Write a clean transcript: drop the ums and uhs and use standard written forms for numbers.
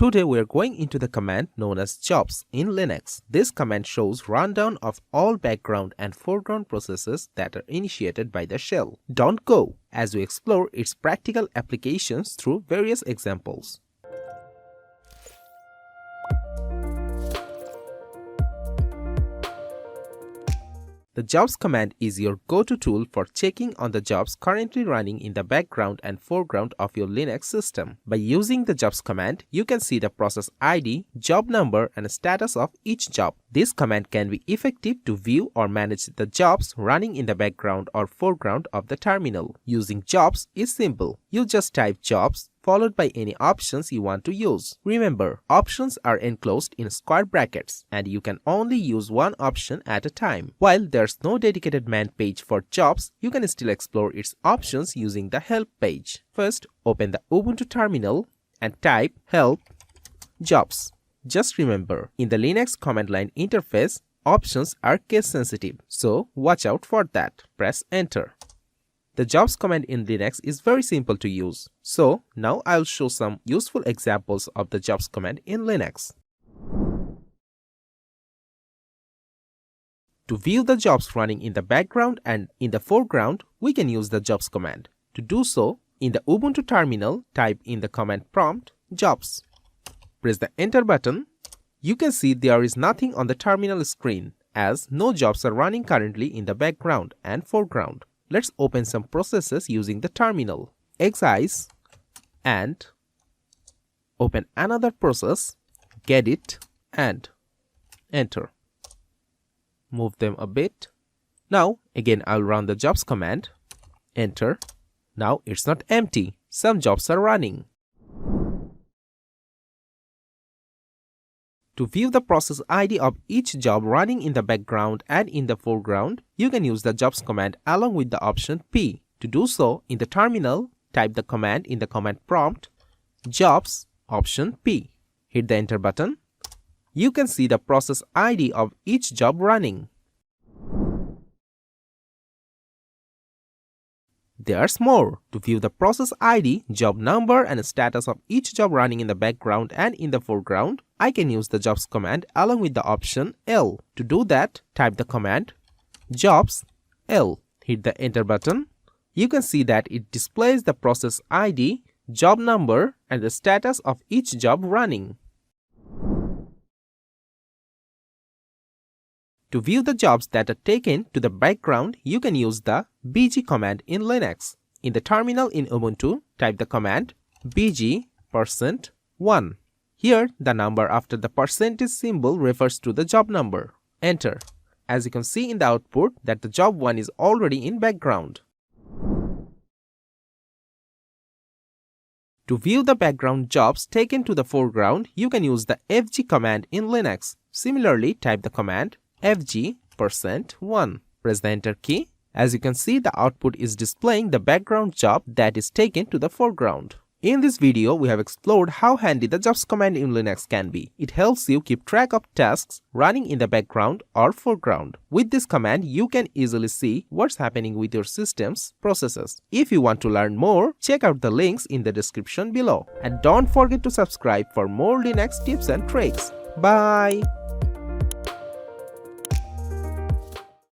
Today we are going into the command known as jobs in Linux. This command shows rundown of all background and foreground processes that are initiated by the shell. Don't go, as we explore its practical applications through various examples. The jobs command is your go-to tool for checking on the jobs currently running in the background and foreground of your Linux system. By using the jobs command, you can see the process ID, job number, and status of each job. This command can be effective to view or manage the jobs running in the background or foreground of the terminal. Using jobs is simple. You just type jobs followed by any options you want to use. Remember, options are enclosed in square brackets and you can only use one option at a time. While there's no dedicated man page for jobs, you can still explore its options using the help page. First, open the Ubuntu terminal and type help jobs. Just remember, in the Linux command line interface, options are case sensitive, so watch out for that. Press enter. The jobs command in Linux is very simple to use. So now I'll show some useful examples of the jobs command in Linux. To view the jobs running in the background and in the foreground, we can use the jobs command. To do so, in the Ubuntu terminal, type in the command prompt jobs. Press the enter button. You can see there is nothing on the terminal screen as no jobs are running currently in the background and foreground. Let's open some processes using the terminal. Excise and open another process, get it and enter. Move them a bit. Now again I'll run the jobs command, enter. Now it's not empty, some jobs are running. To view the process ID of each job running in the background and in the foreground, you can use the jobs command along with the option P. To do so, in the terminal, type the command in the command prompt, jobs, option P. Hit the enter button. You can see the process ID of each job running. There's more. To view the process ID, job number, and status of each job running in the background and in the foreground, I can use the jobs command along with the option L. To do that, type the command jobs L. Hit the enter button. You can see that it displays the process ID, job number, and the status of each job running. To view the jobs that are taken to the background, you can use the bg command in Linux. In the terminal in Ubuntu, type the command bg%1. Here, the number after the percentage symbol refers to the job number. Enter. As you can see in the output that the job 1 is already in background. To view the background jobs taken to the foreground, you can use the fg command in Linux. Similarly, type the command fg%1. Press the enter key. As you can see, the output is displaying the background job that is taken to the foreground. In this video, we have explored how handy the jobs command in Linux can be. It helps you keep track of tasks running in the background or foreground. With this command, you can easily see what's happening with your system's processes. If you want to learn more, check out the links in the description below. And don't forget to subscribe for more Linux tips and tricks. Bye!